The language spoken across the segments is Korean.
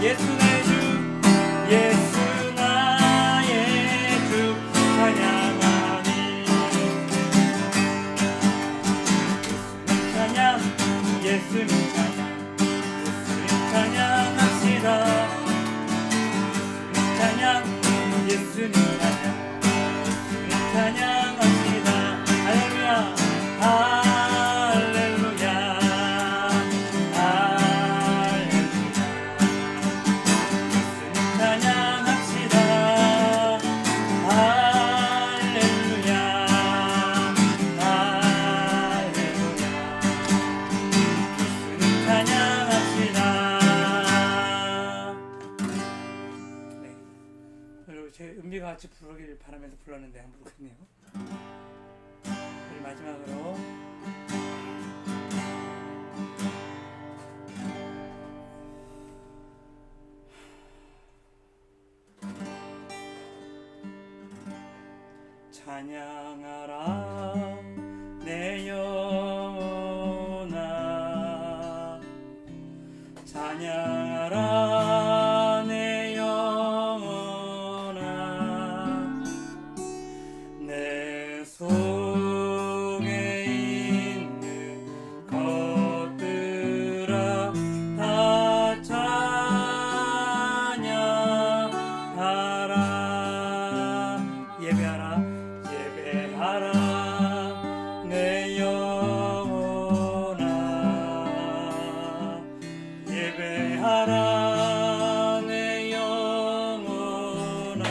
예수 나의 주 예수 나의 주 찬양하니 예수님 찬양합시다. 찬양 예수님 찬양합시다. 할렐루야 할렐루야 할렐루야 예수님 찬양합시다. 할렐루야 할렐루야 찬양합시다. 네, 그리고 제 은비가 같이 부르기를 바라면서 불렀는데 안 부르겠네요. 그리고 마지막으로 찬양하라 내 영혼아 찬양하라 내 영혼아 내 속에 있는 것들아 다 찬양하라 예배하라 예배하라 내 영혼아 예배하라 내 영혼아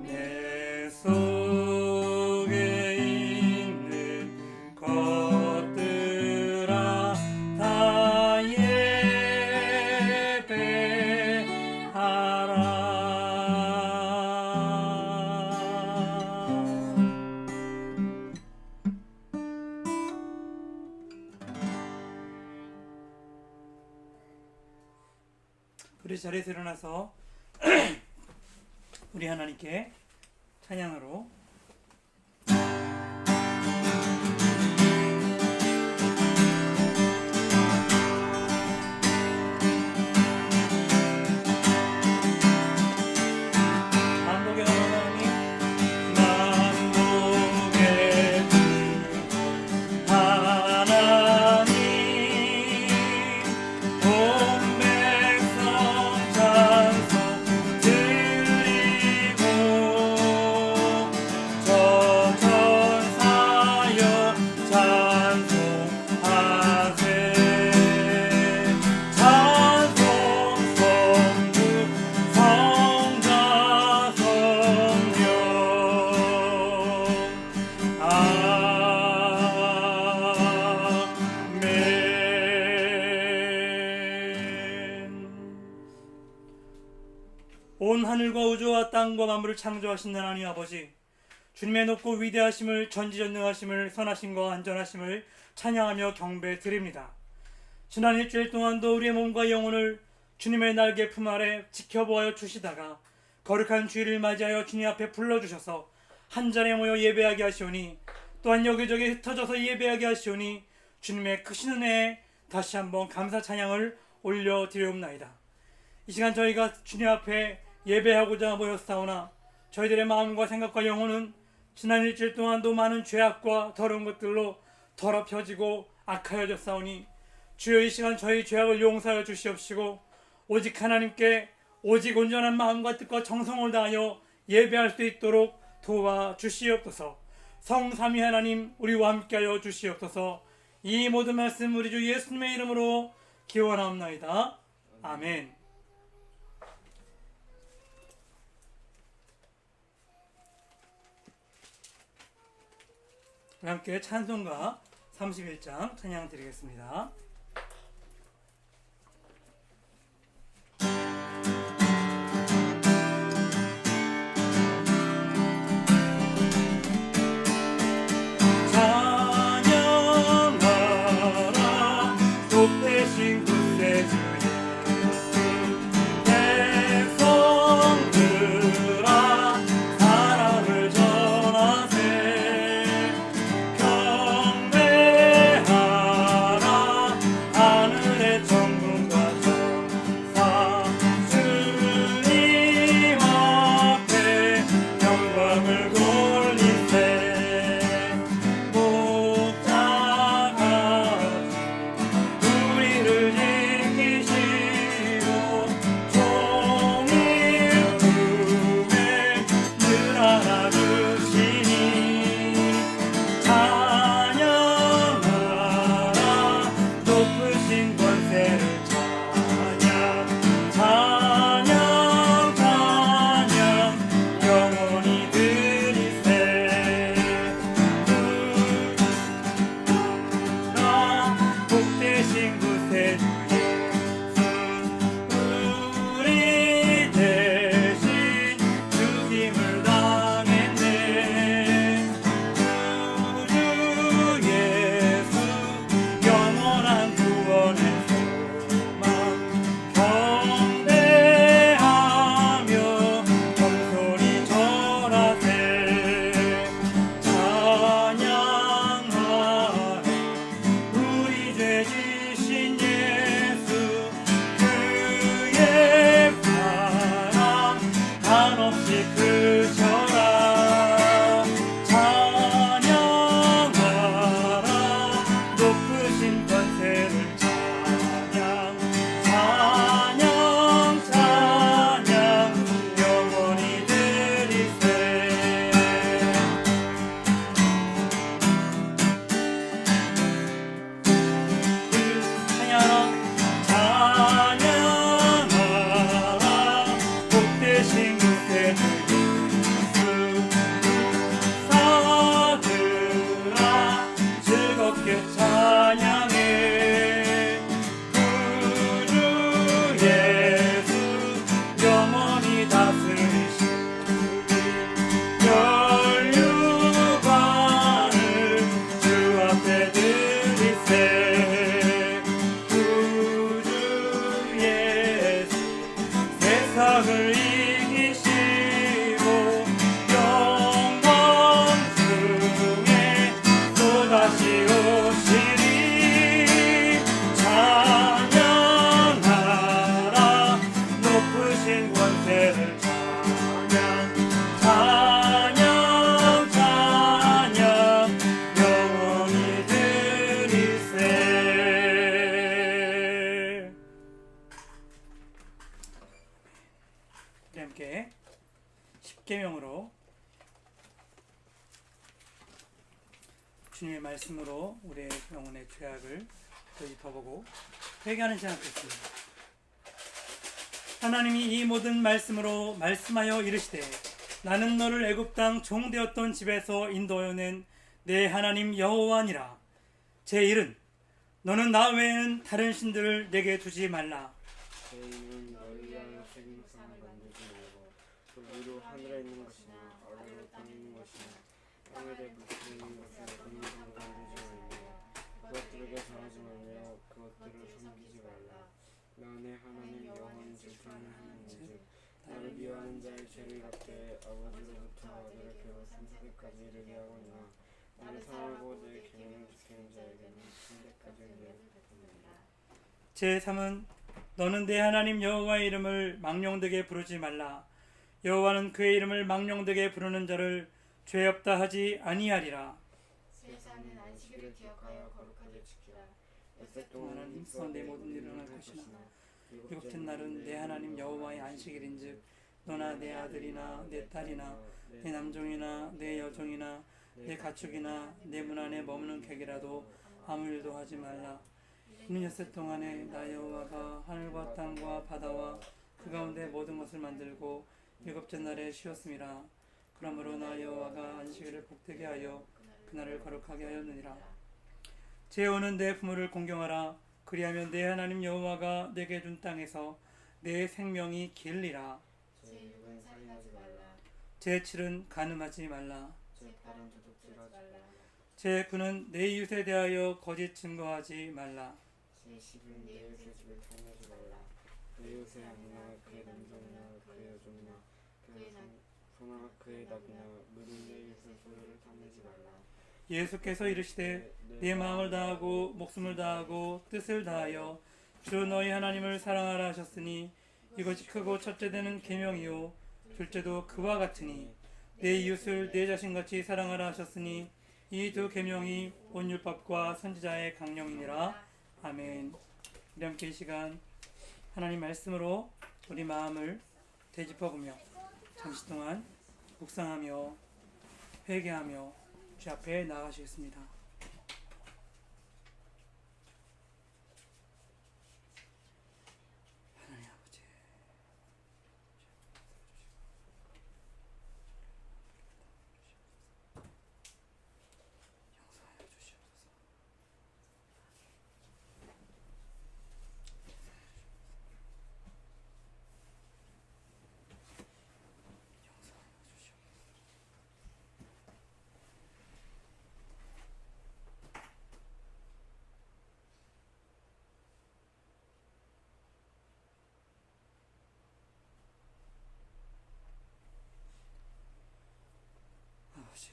내 속에 있는 것들아 다 예배하라. 우리 자리에서 일어나서 우리 하나님께 찬양으로 만복의 하나님 만복의 주 하나님 온 백성 찬송 드리고 저 천사여 찬송하세 찬송 성부 성자 성령 아멘. 온 하늘과 우주와 땅과 만물을 창조하신 하나님 아버지, 주님의 높고 위대하심을 전지전능하심을 선하심과 안전하심을 찬양하며 경배 드립니다. 지난 일주일 동안도 우리의 몸과 영혼을 주님의 날개 품 아래 지켜보아 주시다가 거룩한 주일을 맞이하여 주님 앞에 불러주셔서 한자리에 모여 예배하게 하시오니 또한 여기저기 흩어져서 예배하게 하시오니 주님의 크신 은혜에 다시 한번 감사 찬양을 올려드리옵나이다. 이 시간 저희가 주님 앞에 예배하고자 모였사오나 저희들의 마음과 생각과 영혼은 지난 일주일 동안도 많은 죄악과 더러운 것들로 더럽혀지고 악하여졌사오니 주여 이 시간 저희 죄악을 용서하여 주시옵시고 오직 하나님께 오직 온전한 마음과 뜻과 정성을 다하여 예배할 수 있도록 도와주시옵소서. 성삼위 하나님 우리와 함께하여 주시옵소서. 이 모든 말씀 우리 주 예수님의 이름으로 기원하옵나이다. 아멘. 함께 찬송가 31장 찬양 드리겠습니다. 찬양하라 높으신 구세주 백성들아 사랑을 전하세 경배하라 하늘의 천군과 십계명으로 주님의 말씀으로 우리의 영혼의 죄악을 되짚어보고 회개하는 시간을 갖겠습니다. 하나님이 이 모든 말씀으로 말씀하여 이르시되 나는 너를 애굽 땅 종되었던 집에서 인도하여낸 내 하나님 여호와니라. 제1은 너는 나 외에는 다른 신들을 내게 두지 말라. 제2는 너를 위하여 색상을 만들지 말고 그 위로 하늘에 있는 것이나 아래로 땅에 있는 것이나 땅에 물속에 있는 것을 음식으로 만들지 말며 그것들에게 전하지 말며 그것들을 섬기지 말라. 나 내 하나님 여호와는 질투하는 하나님이지 나를 미워하는 자의 죄를 갚되 아버지로부터 아들을 배워 3세대까지 이르게 하거니와 나를 사랑하고 내 계명을 지키는 자에게는 천대까지 은혜를 베푼다. 제3은 너는 내 하나님 여호와의 이름을 망령되게 부르지 말라. 여호와는 그의 이름을 망령되게 부르는 자를 죄 없다 하지 아니하리라. 제4는 안식일을 기억하여 거룩하게 지키라. 엿새 하나님 있어 내 모든 일을 할 것이나 일곱째 날은 내 하나님 여호와의 안식일인즉 너나 내 아들이나 내 딸이나 내 남종이나 내 여종이나 내 가축이나 내 문 안에 머무는 객이라도 아무 일도 하지 말라. 이는 엿새 동안에 나 여호와가 하늘과 땅과 바다와 그 가운데 모든 것을 만들고 일곱째 날에 쉬었음이라. 그러므로 나 여호와가 안식일을 복되게 하여 그날을 거룩하게 하였느니라. 제5는 내 부모를 공경하라. 그리하면 내 하나님 여호와가 내게 준 땅에서 내 생명이 길리라. 제6은 살인하지 말라. 제7은 간음하지 말라. 제8은 도둑질하지 말라. 제9는 내 이웃에 대하여 거짓 증거하지 말라. 제10은 내 이웃의 집을 탐내지 말라. 내 이웃의 양이나 그의 남종이나 그의 여종이나 그의 소나 그의 낙이나 물은 내 이웃의 소유를 탐내지 말라. 예수께서 이르시되 내 마음을 다하고 목숨을 다하고 뜻을 다하여 주 너희 하나님을 사랑하라 하셨으니 이것이 크고 첫째 되는 계명이요 둘째도 그와 같으니 내 이웃을 내 자신같이 사랑하라 하셨으니 이 두 계명이 온 율법과 선지자의 강령이니라. 아멘. 우리 함께 이 시간 하나님 말씀으로 우리 마음을 되짚어보며 잠시 동안 묵상하며 회개하며 주 앞에 나아가시겠습니다. 하나님 아버지, 용서하여 주시옵소서. 아버지,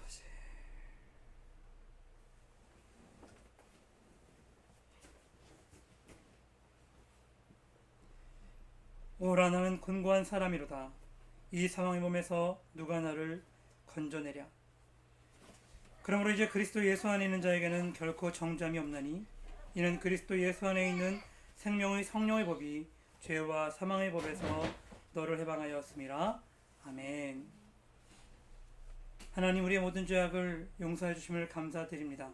아버지, 오라 나는 곤고한 사람이로다. 이 상황의 몸에서 누가 나를 건져내랴. 그러므로 이제 그리스도 예수 안에 있는 자에게는 결코 정죄함이 없나니 이는 그리스도 예수 안에 있는 생명의 성령의 법이 죄와 사망의 법에서 너를 해방하였음이라. 아멘. 하나님 우리의 모든 죄악을 용서해 주심을 감사드립니다.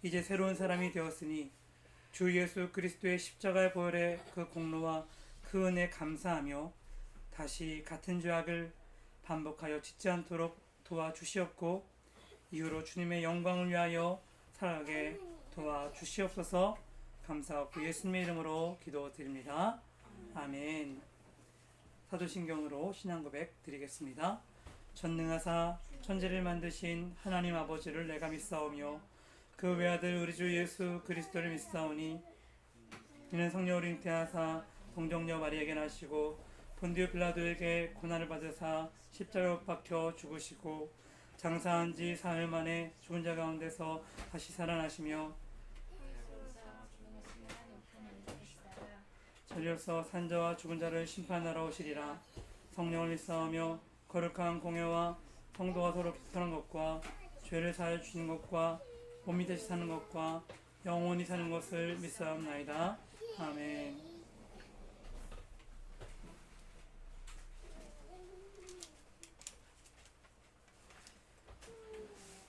이제 새로운 사람이 되었으니 주 예수 그리스도의 십자가의 보혈의 그 공로와 그 은혜 감사하며 다시 같은 죄악을 반복하여 짓지 않도록 도와주시옵고 이후로 주님의 영광을 위하여 살아가게 도와주시옵소서. 감사하고 예수님의 이름으로 기도드립니다. 아멘. 사도신경으로 신앙고백 드리겠습니다. 전능하사 천지를 만드신 하나님 아버지를 내가 믿사오며 그 외아들 우리 주 예수 그리스도를 믿사오니 이는 성령으로 잉태하사 동정녀 마리아에게 나시고 본디오 빌라도에게 고난을 받으사 십자가에 못 박혀 죽으시고 장사한 지 사흘 만에 죽은 자 가운데서 다시 살아나시며 전려서 산자와 죽은 자를 심판하러 오시리라. 성령을 믿사오며 거룩한 공회와 성도가 서로 교통하는 것과 죄를 사하여 주시는 것과 몸이 다시 사는 것과 영원히 사는 것을 믿사옵나이다. 아멘.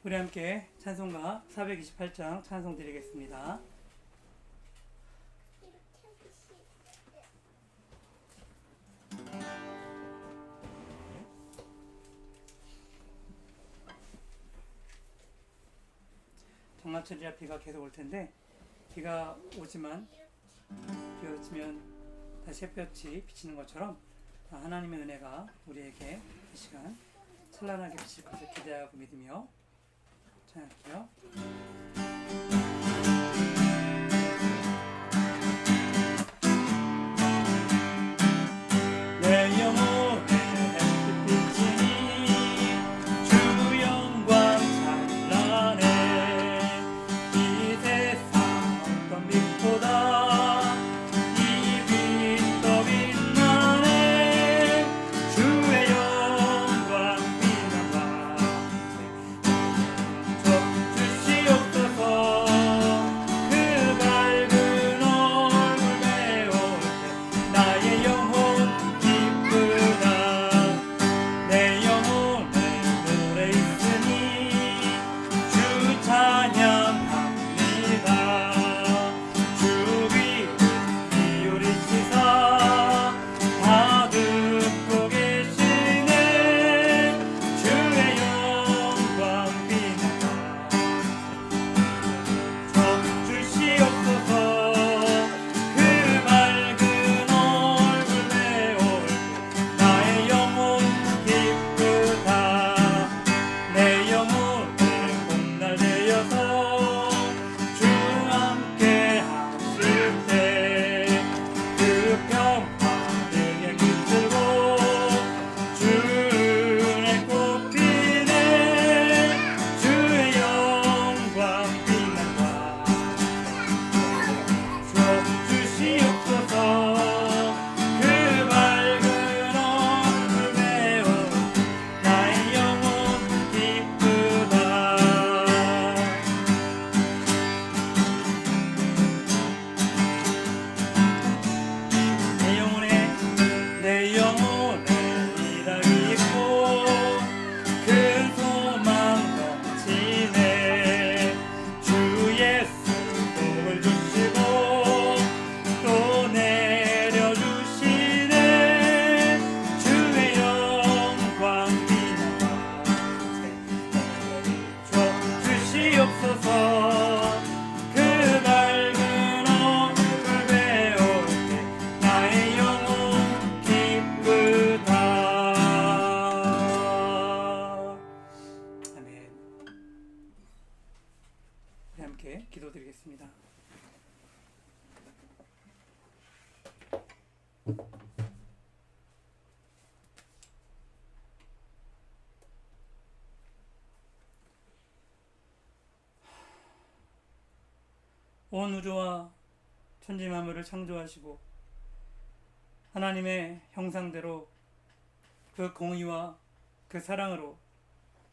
우리 함께 찬송가 428장 찬송 드리겠습니다. 장마철이라 비가 계속 올 텐데 비가 오지만 비가 그치면 다시 햇볕이 비치는 것처럼 하나님의 은혜가 우리에게 이 시간 찬란하게 비칠 것을 기대하고 믿으며 찬양할게요. 내 영혼의 햇빛이 주 영광 찬란해. 이 세상 어떤 빛보다 이 빛 더 빛나네. 주의 영광 빛나라. 주시옵소서. 그 밝은 얼굴 배울 때 나의 영혼 기쁘다. 내 영혼에 노래 있으니 주 찬양합니다. 주 귀를 기울이시사 다 듣고 계시네. 주의 영광 빛나라. 주시옵소서. 그 밝은 얼굴 배울 때 나의 영혼 기쁘다. 내 영혼을 봄날 되어서 주 함께 하실 때 그 평화 등에 깃들고 주의 꽃피네. 주의 영광 빛난다. 주시옵소서. 그 밝은 얼굴 배울 나의 영혼 기쁘다. 내 영혼에 희락이 있고 큰 소망 넘치네. 주 예수 복을 주시고 또 내려주시네. 주의 영광 빛나라. 주시옵소서. 그 밝은 얼굴 배울 때 나의 영혼 기쁘다. 아멘. 우리 함께 기도드리겠습니다. 온 우주와 천지 만물을 창조하시고 하나님의 형상대로 그 공의와 그 사랑으로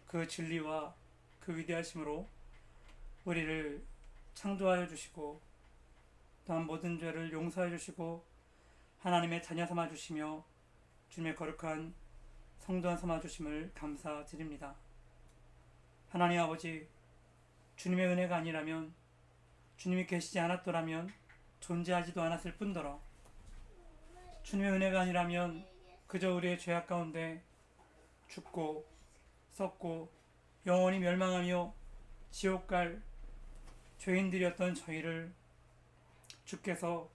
그 진리와 그 위대하심으로 우리를 창조하여 주시고 또한 모든 죄를 용서해 주시고 하나님의 자녀 삼아 주시며 주님의 거룩한 성도한 삼아 주심을 감사드립니다. 하나님 아버지, 주님의 은혜가 아니라면, 주님이 계시지 않았더라면 존재하지도 않았을 뿐더러 주님의 은혜가 아니라면 그저 우리의 죄악 가운데 죽고 썩고 영원히 멸망하며 지옥 갈 죄인들이었던 저희를 주께서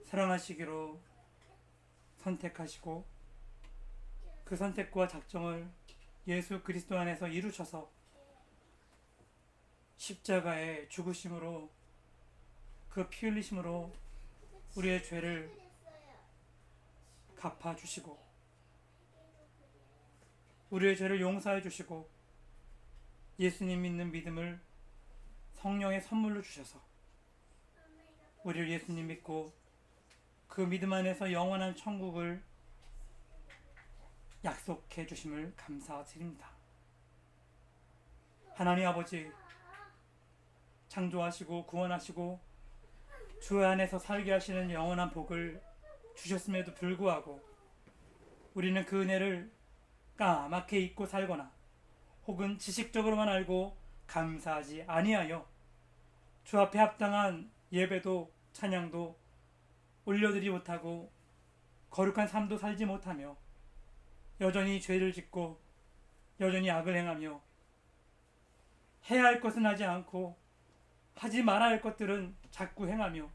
사랑하시기로 선택하시고 그 선택과 작정을 예수 그리스도 안에서 이루셔서 십자가의 죽으심으로 그 피 흘리심으로 우리의 죄를 갚아주시고 우리의 죄를 용서해 주시고 예수님 믿는 믿음을 성령의 선물로 주셔서 우리를 예수님 믿고 그 믿음 안에서 영원한 천국을 약속해 주심을 감사드립니다. 하나님 아버지, 창조하시고 구원하시고 주 안에서 살게 하시는 영원한 복을 주셨음에도 불구하고 우리는 그 은혜를 까맣게 잊고 살거나 혹은 지식적으로만 알고 감사하지 아니하여 주 앞에 합당한 예배도 찬양도 올려드리지 못하고 거룩한 삶도 살지 못하며 여전히 죄를 짓고 여전히 악을 행하며 해야 할 것은 하지 않고 하지 말아야 할 것들은 자꾸 행하며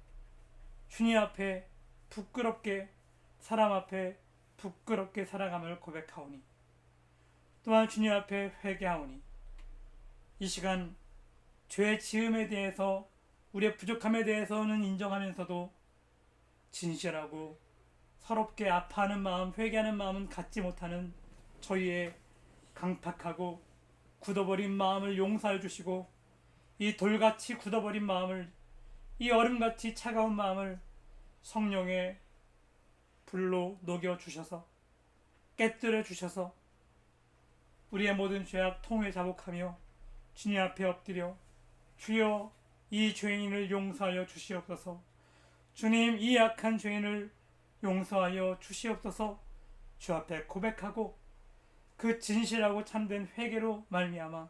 주님 앞에 부끄럽게 사람 앞에 부끄럽게 살아감을 고백하오니 또한 주님 앞에 회개하오니 이 시간 죄의 지음에 대해서 우리의 부족함에 대해서는 인정하면서도 진실하고 서럽게 아파하는 마음, 회개하는 마음은 갖지 못하는 저희의 강팍하고 굳어버린 마음을 용서해 주시고 이 돌같이 굳어버린 마음을, 이 얼음같이 차가운 마음을 성령의 불로 녹여 주셔서 깨뜨려 주셔서 우리의 모든 죄악 통회 자복하며 주님 앞에 엎드려 주여 이 죄인을 용서하여 주시옵소서. 주님 이 약한 죄인을 용서하여 주시옵소서. 주 앞에 고백하고 그 진실하고 참된 회개로 말미암아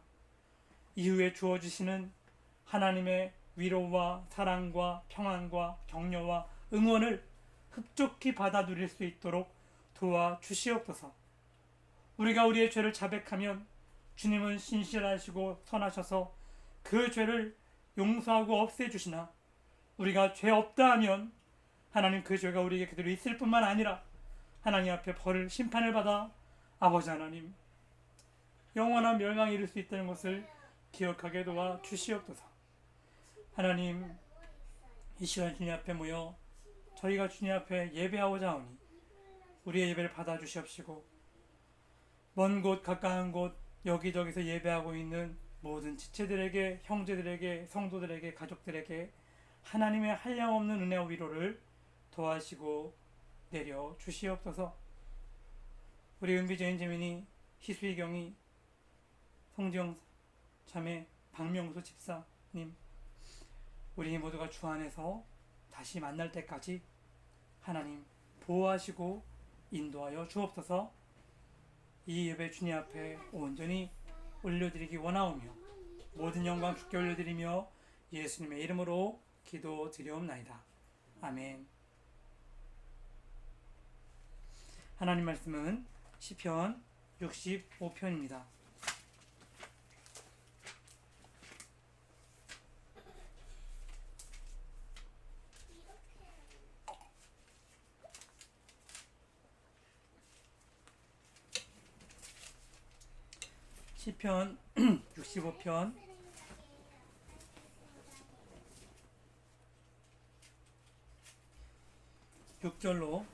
이후에 주어주시는 하나님의 위로와 사랑과 평안과 격려와 응원을 흡족히 받아 누릴 수 있도록 도와주시옵소서. 우리가 우리의 죄를 자백하면 주님은 신실하시고 선하셔서 그 죄를 용서하고 없애주시나 우리가 죄 없다 하면 하나님 그 죄가 우리에게 그대로 있을 뿐만 아니라 하나님 앞에 벌을 심판을 받아 아버지 하나님 영원한 멸망에 이를 수 있다는 것을 기억하게 도와 주시옵소서. 하나님 이 시간 주님 앞에 모여 저희가 주님 앞에 예배하고자 하오니 우리의 예배를 받아 주시옵시고 먼 곳 가까운 곳 여기저기서 예배하고 있는 모든 지체들에게 형제들에게 성도들에게 가족들에게 하나님의 한량없는 은혜와 위로를 도와시고 내려 주시옵소서. 우리 은비제인 재민이 희수이경이 성지영 자매 박명수 집사님 우리 모두가 주 안에서 다시 만날 때까지 하나님 보호하시고 인도하여 주옵소서. 이 예배 주님 앞에 온전히 올려드리기 원하오며 모든 영광 주께 올려드리며 예수님의 이름으로 기도드리옵나이다. 아멘. 하나님 말씀은 시편 65편입니다. 시편 65편 6절로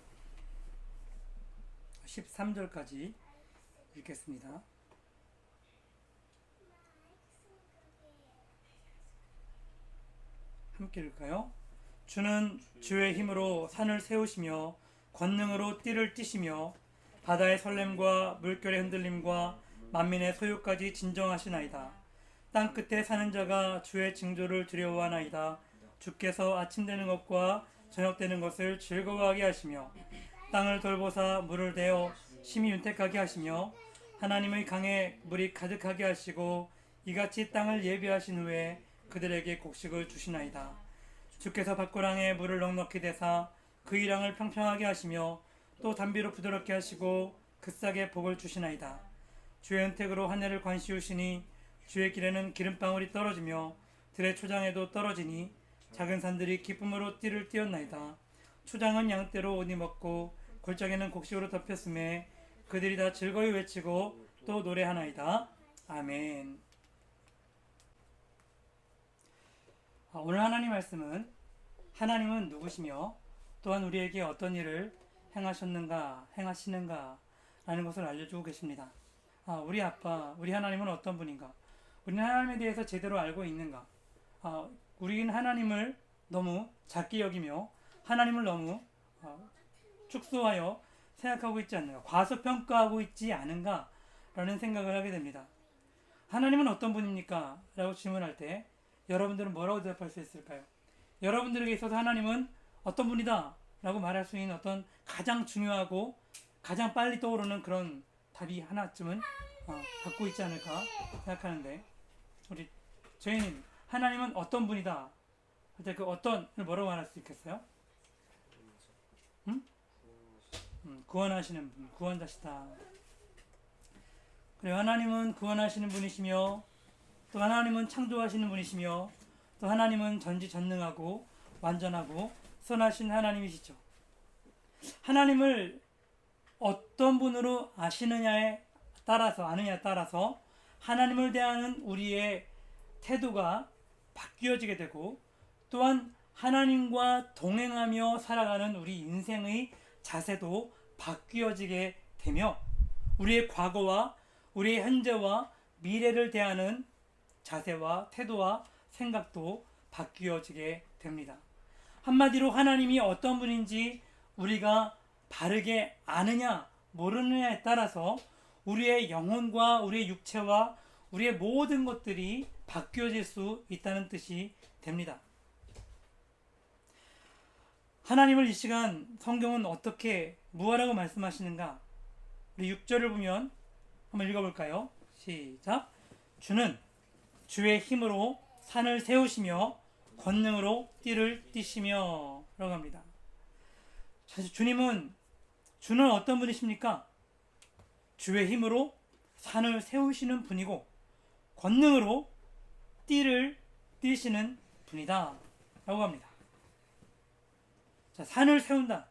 13절까지 읽겠습니다. 함께 읽을까요? 주는 주의 힘으로 산을 세우시며 권능으로 띠를 띠시며 바다의 설렘과 물결의 흔들림과 만민의 소유까지 진정하시나이다. 땅 끝에 사는 자가 주의 징조를 두려워하나이다. 주께서 아침 되는 것과 저녁 되는 것을 즐거워하게 하시며 땅을 돌보사 물을 대어 심히 윤택하게 하시며 하나님의 강에 물이 가득하게 하시고 이같이 땅을 예비하신 후에 그들에게 곡식을 주시나이다. 주께서 밭고랑에 물을 넉넉히 대사 그 이랑을 평평하게 하시며 또 담비로 부드럽게 하시고 그 싹에 복을 주시나이다. 주의 은택으로 하늘을 관시우시니 주의 길에는 기름방울이 떨어지며 들의 초장에도 떨어지니 작은 산들이 기쁨으로 띠를 띄었나이다. 초장은 양떼로 옷 입었고 골짜기는 곡식으로 덮였음에 그들이 다 즐거이 외치고 또 노래하나이다. 아멘. 오늘 하나님 말씀은 하나님은 누구시며 또한 우리에게 어떤 일을 행하셨는가 행하시는가 라는 것을 알려주고 계십니다. 우리 아빠, 우리 하나님은 어떤 분인가? 우리는 하나님에 대해서 제대로 알고 있는가? 우리는 하나님을 너무 작게 여기며 하나님을 너무 축소하여 생각하고 있지 않는가? 과소평가하고 있지 않은가? 라는 생각을 하게 됩니다. 하나님은 어떤 분입니까? 라고 질문할 때 여러분들은 뭐라고 대답할 수 있을까요? 여러분들에게 있어서 하나님은 어떤 분이다 라고 말할 수 있는 어떤 가장 중요하고 가장 빨리 떠오르는 그런 답이 하나쯤은 갖고 있지 않을까 생각하는데, 저희는 하나님은 어떤 분이다 할 때 그 어떤을 뭐라고 말할 수 있겠어요? 구원하시는 분, 구원자시다. 그리고 하나님은 구원하시는 분이시며, 또 하나님은 창조하시는 분이시며, 또 하나님은 전지전능하고 완전하고 선하신 하나님이시죠. 하나님을 어떤 분으로 아느냐에 따라서 하나님을 대하는 우리의 태도가 바뀌어지게 되고, 또한 하나님과 동행하며 살아가는 우리 인생의 자세도 바뀌어지게 되며, 우리의 과거와 우리의 현재와 미래를 대하는 자세와 태도와 생각도 바뀌어지게 됩니다. 한마디로 하나님이 어떤 분인지 우리가 바르게 아느냐 모르느냐에 따라서 우리의 영혼과 우리의 육체와 우리의 모든 것들이 바뀌어질 수 있다는 뜻이 됩니다. 하나님을 이 시간 성경은 어떻게 무엇라고 말씀하시는가? 우리 6절을 보면 한번 읽어볼까요? 시작. 주는 주의 힘으로 산을 세우시며 권능으로 띠를 띠시며 라고 합니다. 사실 주는 어떤 분이십니까? 주의 힘으로 산을 세우시는 분이고 권능으로 띠를 띠시는 분이다 라고 합니다. 자, 산을 세운다.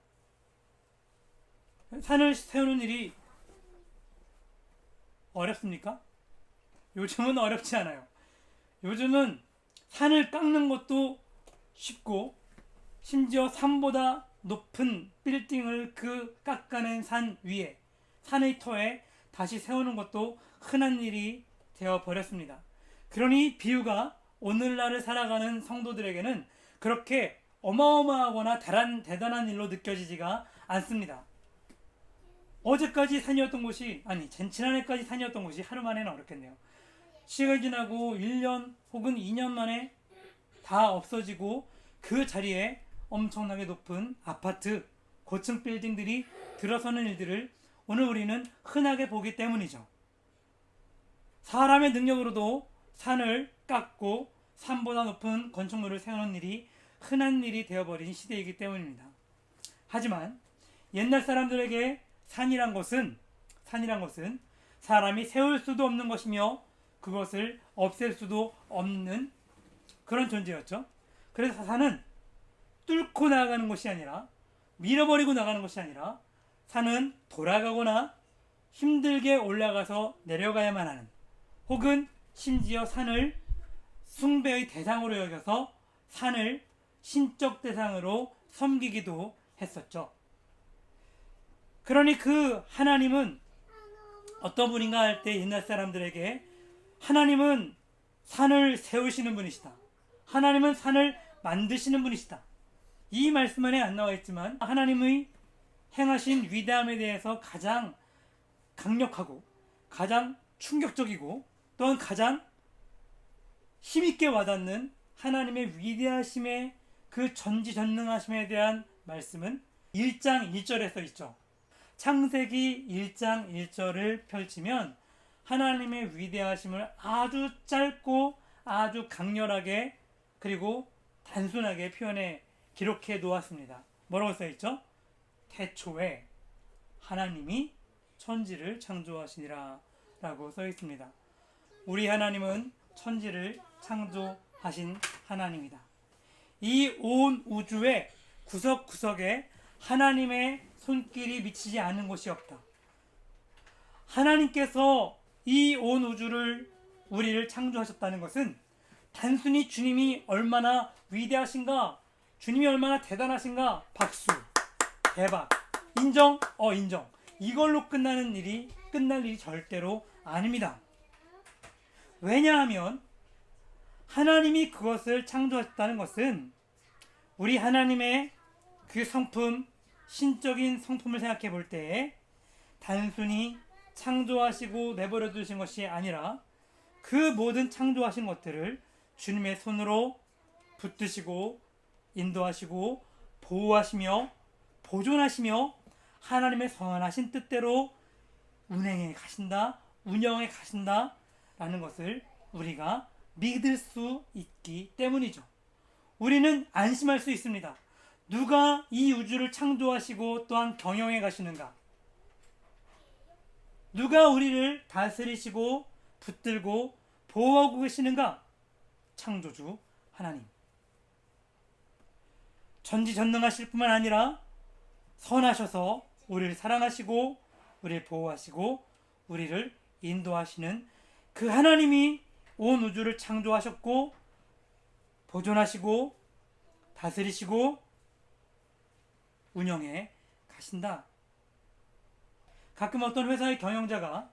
산을 세우는 일이 어렵습니까? 요즘은 어렵지 않아요. 요즘은 산을 깎는 것도 쉽고, 심지어 산보다 높은 빌딩을 그 깎아낸 산 위에, 산의 터에 다시 세우는 것도 흔한 일이 되어 버렸습니다. 그러니 비유가 오늘날을 살아가는 성도들에게는 그렇게 어마어마하거나 대단한 일로 느껴지지가 않습니다. 어제까지 산이었던 곳이, 지난해까지 산이었던 곳이 하루 만에는 어렵겠네요. 시간이 지나고 1년 혹은 2년 만에 다 없어지고 그 자리에 엄청나게 높은 아파트, 고층 빌딩들이 들어서는 일들을 오늘 우리는 흔하게 보기 때문이죠. 사람의 능력으로도 산을 깎고 산보다 높은 건축물을 세우는 일이 흔한 일이 되어버린 시대이기 때문입니다. 하지만 옛날 사람들에게 산이란 것은 사람이 세울 수도 없는 것이며 그것을 없앨 수도 없는 그런 존재였죠. 그래서 산은 뚫고 나가는 것이 아니라, 밀어버리고 나가는 것이 아니라, 산은 돌아가거나 힘들게 올라가서 내려가야만 하는, 혹은 심지어 산을 숭배의 대상으로 여겨서 산을 신적 대상으로 섬기기도 했었죠. 그러니 그 하나님은 어떤 분인가 할 때 옛날 사람들에게 하나님은 산을 세우시는 분이시다. 하나님은 산을 만드시는 분이시다. 이 말씀 안에 안 나와 있지만 하나님의 행하신 위대함에 대해서 가장 강력하고 가장 충격적이고 또한 가장 힘있게 와닿는 하나님의 위대하심의 그 전지전능하심에 대한 말씀은 1장 1절에 써 있죠. 창세기 1장 1절을 펼치면 하나님의 위대하심을 아주 짧고 아주 강렬하게 그리고 단순하게 기록해 놓았습니다. 뭐라고 써 있죠? 태초에 하나님이 천지를 창조하시니라 라고 써 있습니다. 우리 하나님은 천지를 창조하신 하나님이다. 이 온 우주의 구석구석에 하나님의 손길이 미치지 않은 곳이 없다. 하나님께서 이 온 우리를 창조하셨다는 것은 단순히 주님이 얼마나 위대하신가, 주님이 얼마나 대단하신가, 박수, 대박, 인정, 인정, 이걸로 끝나는 일이 끝날 일이 절대로 아닙니다. 왜냐하면 하나님이 그것을 창조하셨다는 것은 우리 하나님의 그 성품, 신적인 성품을 생각해 볼 때 단순히 창조하시고 내버려 두신 것이 아니라 그 모든 창조하신 것들을 주님의 손으로 붙드시고 인도하시고 보호하시며 보존하시며 하나님의 선하신 뜻대로 운행해 가신다, 운영해 가신다 라는 것을 우리가 믿을 수 있기 때문이죠. 우리는 안심할 수 있습니다. 누가 이 우주를 창조하시고 또한 경영해 가시는가? 누가 우리를 다스리시고 붙들고 보호하고 계시는가? 창조주 하나님. 전지전능하실 뿐만 아니라 선하셔서 우리를 사랑하시고 우리를 보호하시고 우리를 인도하시는 그 하나님이 온 우주를 창조하셨고 보존하시고 다스리시고 운영해 가신다. 가끔 어떤 회사의 경영자가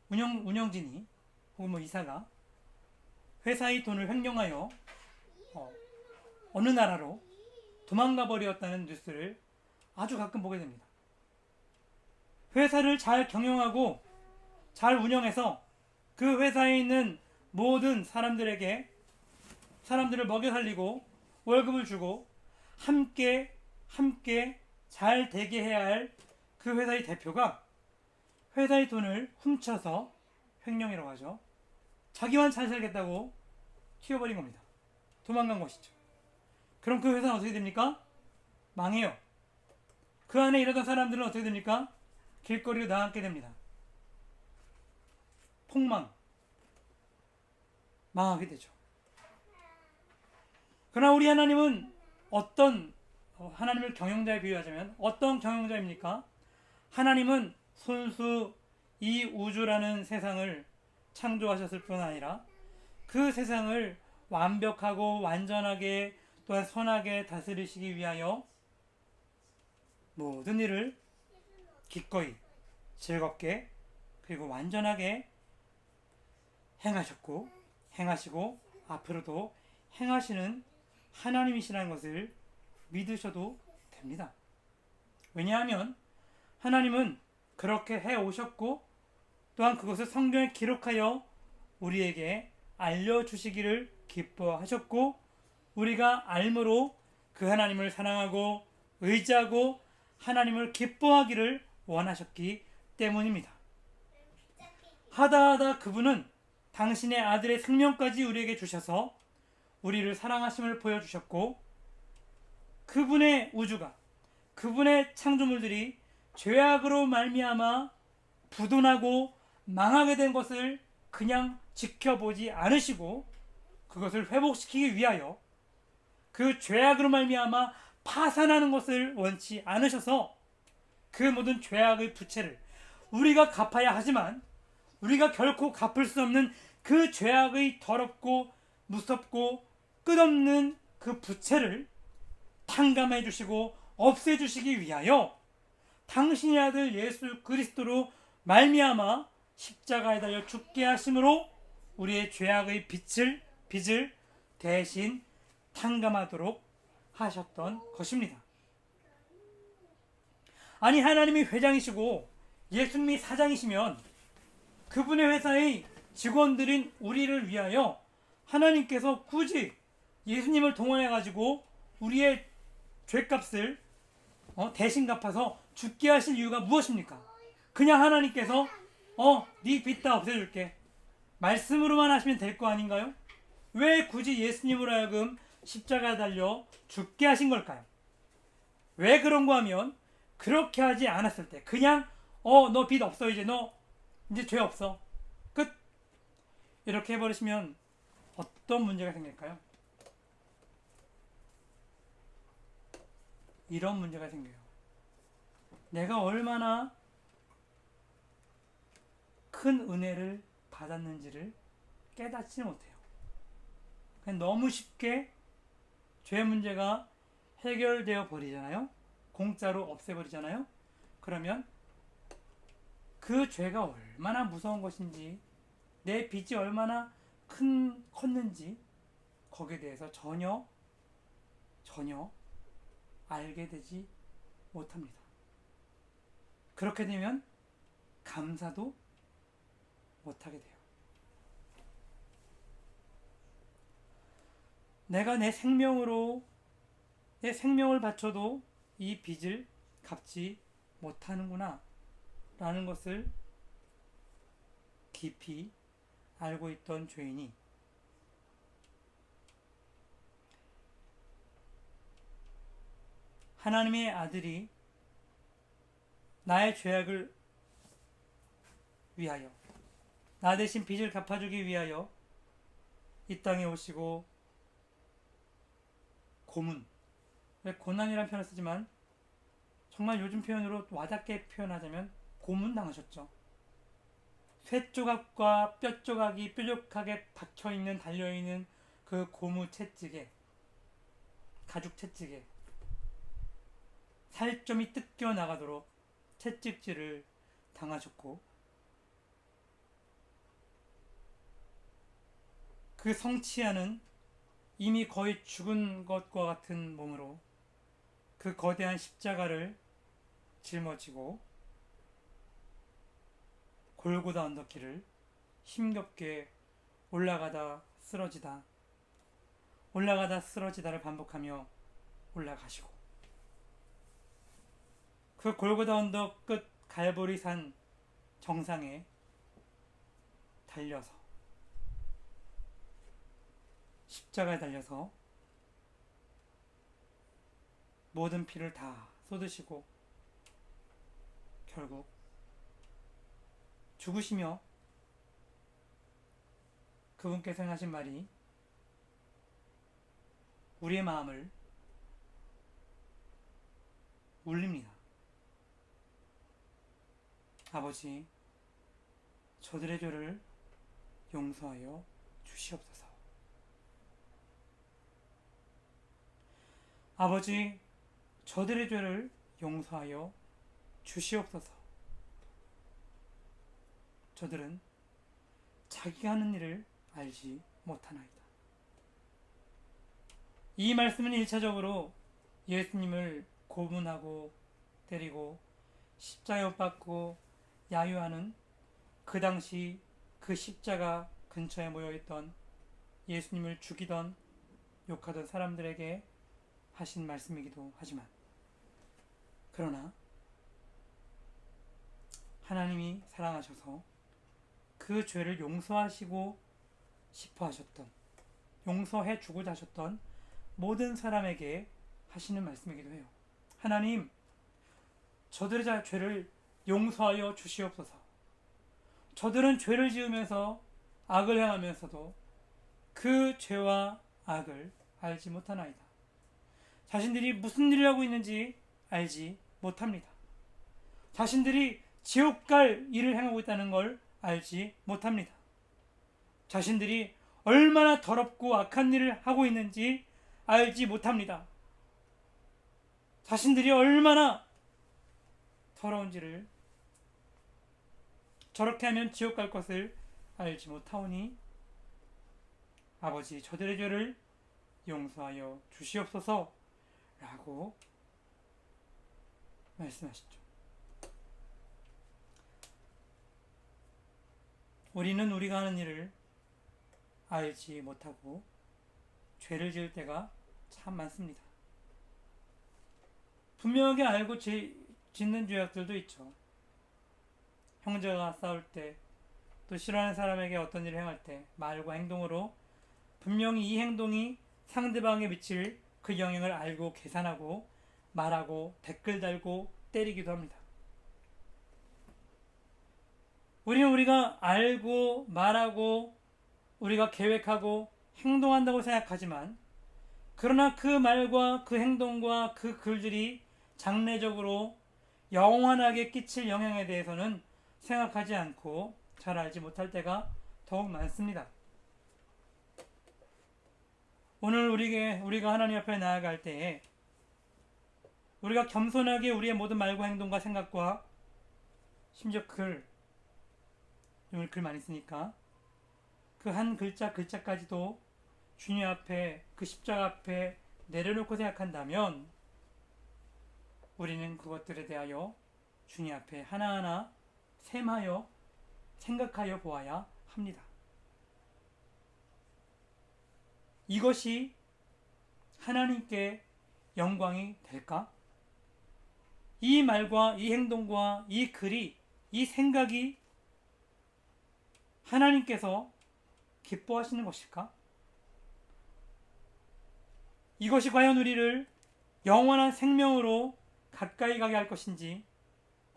운영진이 혹은 이사가 회사의 돈을 횡령하여 어느 나라로 도망가 버렸다는 뉴스를 아주 가끔 보게 됩니다. 회사를 잘 경영하고 잘 운영해서 그 회사에 있는 모든 사람들을 먹여 살리고 월급을 주고 함께 잘 되게 해야 할 그 회사의 대표가 회사의 돈을 훔쳐서 횡령이라고 하죠. 자기만 잘 살겠다고 튀어버린 겁니다. 도망간 것이죠. 그럼 그 회사는 어떻게 됩니까? 망해요. 그 안에 일하던 사람들은 어떻게 됩니까? 길거리로 나앉게 됩니다. 망하게 되죠. 그러나 우리 하나님은 하나님을 경영자에 비유하자면 어떤 경영자입니까? 하나님은 손수 이 우주라는 세상을 창조하셨을 뿐 아니라 그 세상을 완벽하고 완전하게 또한 선하게 다스리시기 위하여 모든 일을 기꺼이 즐겁게 그리고 완전하게 행하셨고 행하시고 앞으로도 행하시는 하나님이시라는 것을 믿으셔도 됩니다. 왜냐하면 하나님은 그렇게 해오셨고 또한 그것을 성경에 기록하여 우리에게 알려주시기를 기뻐하셨고 우리가 알므로 그 하나님을 사랑하고 의지하고 하나님을 기뻐하기를 원하셨기 때문입니다. 하다하다 그분은 당신의 아들의 생명까지 우리에게 주셔서 우리를 사랑하심을 보여주셨고 그분의 우주가 그분의 창조물들이 죄악으로 말미암아 부도나고 망하게 된 것을 그냥 지켜보지 않으시고 그것을 회복시키기 위하여 그 죄악으로 말미암아 파산하는 것을 원치 않으셔서 그 모든 죄악의 부채를 우리가 갚아야 하지만 우리가 결코 갚을 수 없는 그 죄악의 더럽고 무섭고 끝없는 그 부채를 탕감해 주시고 없애 주시기 위하여 당신의 아들 예수 그리스도로 말미암아 십자가에 달려 죽게 하심으로 우리의 죄악의 빚을 대신 탕감하도록 하셨던 것입니다. 아니 하나님이 회장이시고 예수님이 사장이시면 그분의 회사의 직원들인 우리를 위하여 하나님께서 굳이 예수님을 동원해 가지고 우리의 죄값을 대신 갚아서 죽게 하실 이유가 무엇입니까? 그냥 하나님께서 네 빚 다 없애줄게 말씀으로만 하시면 될 거 아닌가요? 왜 굳이 예수님으로 하여금 십자가에 달려 죽게 하신 걸까요? 왜 그런가 하면 그렇게 하지 않았을 때 그냥 너 빚 없어 너 이제 죄 없어 끝 이렇게 해버리시면 어떤 문제가 생길까요? 이런 문제가 생겨요. 내가 얼마나 큰 은혜를 받았는지를 깨닫지 못해요. 그냥 너무 쉽게 죄 문제가 해결되어 버리잖아요. 공짜로 없애버리잖아요. 그러면 그 죄가 얼마나 무서운 것인지, 내 빚이 얼마나 컸는지 거기에 대해서 전혀 알게 되지 못합니다. 그렇게 되면 감사도 못하게 돼요. 내가 내 생명을 바쳐도 이 빚을 갚지 못하는구나 라는 것을 깊이 알고 있던 죄인이 하나님의 아들이 나의 죄악을 위하여, 나 대신 빚을 갚아주기 위하여 이 땅에 오시고 고문, 고난이라는 표현을 쓰지만 정말 요즘 표현으로 와닿게 표현하자면 고문 당하셨죠. 쇠 조각과 뼈 조각이 뾰족하게 박혀있는, 달려있는 그 고무 채찍에, 가죽 채찍에 살점이 뜯겨 나가도록 채찍질을 당하셨고, 그 성취하는 이미 거의 죽은 것과 같은 몸으로 그 거대한 십자가를 짊어지고 골고다 언덕길을 힘겹게 올라가다 쓰러지다를 반복하며 올라가시고, 그 골고다 언덕 끝 갈보리산 정상에 달려서, 십자가에 달려서 모든 피를 다 쏟으시고 결국 죽으시며, 그분께서 하신 말이 우리의 마음을 울립니다. 아버지, 저들의 죄를 용서하여 주시옵소서. 아버지, 저들의 죄를 용서하여 주시옵소서. 저들은 자기가 하는 일을 알지 못하나이다. 이 말씀은 1차적으로 예수님을 고문하고 때리고 십자가에 못 박고 야유하는 그 당시 그 십자가 근처에 모여있던, 예수님을 죽이던 욕하던 사람들에게 하신 말씀이기도 하지만, 그러나 하나님이 사랑하셔서 그 죄를 용서하시고 싶어 하셨던, 용서해 주고자 하셨던 모든 사람에게 하시는 말씀이기도 해요. 하나님, 저들의 죄를 용서하여 주시옵소서. 저들은 죄를 지으면서 악을 행하면서도 그 죄와 악을 알지 못하나이다. 자신들이 무슨 일을 하고 있는지 알지 못합니다. 자신들이 지옥 갈 일을 행하고 있다는 걸 알지 못합니다. 자신들이 얼마나 더럽고 악한 일을 하고 있는지 알지 못합니다. 자신들이 얼마나 더러운지를, 저렇게 하면 지옥 갈 것을 알지 못하오니 아버지, 저들의 죄를 용서하여 주시옵소서 라고 말씀하시죠. 우리는 우리가 하는 일을 알지 못하고 죄를 지을 때가 참 많습니다. 분명하게 알고 짓는 죄악들도 있죠. 형제가 싸울 때, 또 싫어하는 사람에게 어떤 일을 행할 때 말과 행동으로 분명히 이 행동이 상대방에 미칠 그 영향을 알고 계산하고 말하고 댓글 달고 때리기도 합니다. 우리는 우리가 알고 말하고 우리가 계획하고 행동한다고 생각하지만, 그러나 그 말과 그 행동과 그 글들이 장래적으로 영원하게 끼칠 영향에 대해서는 생각하지 않고 잘 알지 못할 때가 더욱 많습니다. 오늘 우리가 하나님 앞에 나아갈 때에 우리가 겸손하게 우리의 모든 말과 행동과 생각과 심지어 오늘 글 많이 쓰니까 그 한 글자 글자까지도 주님 앞에 그 십자가 앞에 내려놓고 생각한다면 우리는 그것들에 대하여 주님 앞에 하나하나 셈하여 생각하여 보아야 합니다. 이것이 하나님께 영광이 될까? 이 말과 이 행동과 이 글이 이 생각이 하나님께서 기뻐하시는 것일까? 이것이 과연 우리를 영원한 생명으로 가까이 가게 할 것인지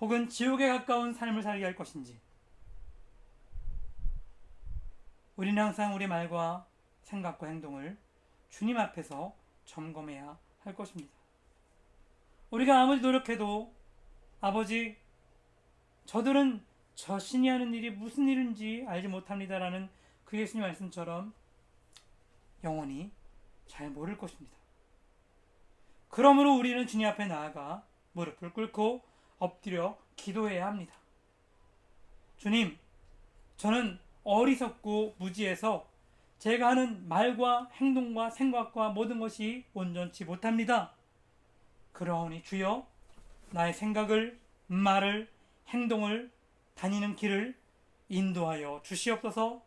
혹은 지옥에 가까운 삶을 살게 할 것인지 우리는 항상 우리 말과 생각과 행동을 주님 앞에서 점검해야 할 것입니다. 우리가 아무리 노력해도 아버지 저들은 저 신이 하는 일이 무슨 일인지 알지 못합니다라는 그 예수님 말씀처럼 영원히 잘 모를 것입니다. 그러므로 우리는 주님 앞에 나아가 무릎을 꿇고 엎드려 기도해야 합니다. 주님, 저는 어리석고 무지해서 제가 하는 말과 행동과 생각과 모든 것이 온전치 못합니다. 그러하오니 주여 나의 생각을, 말을, 행동을, 다니는 길을 인도하여 주시옵소서.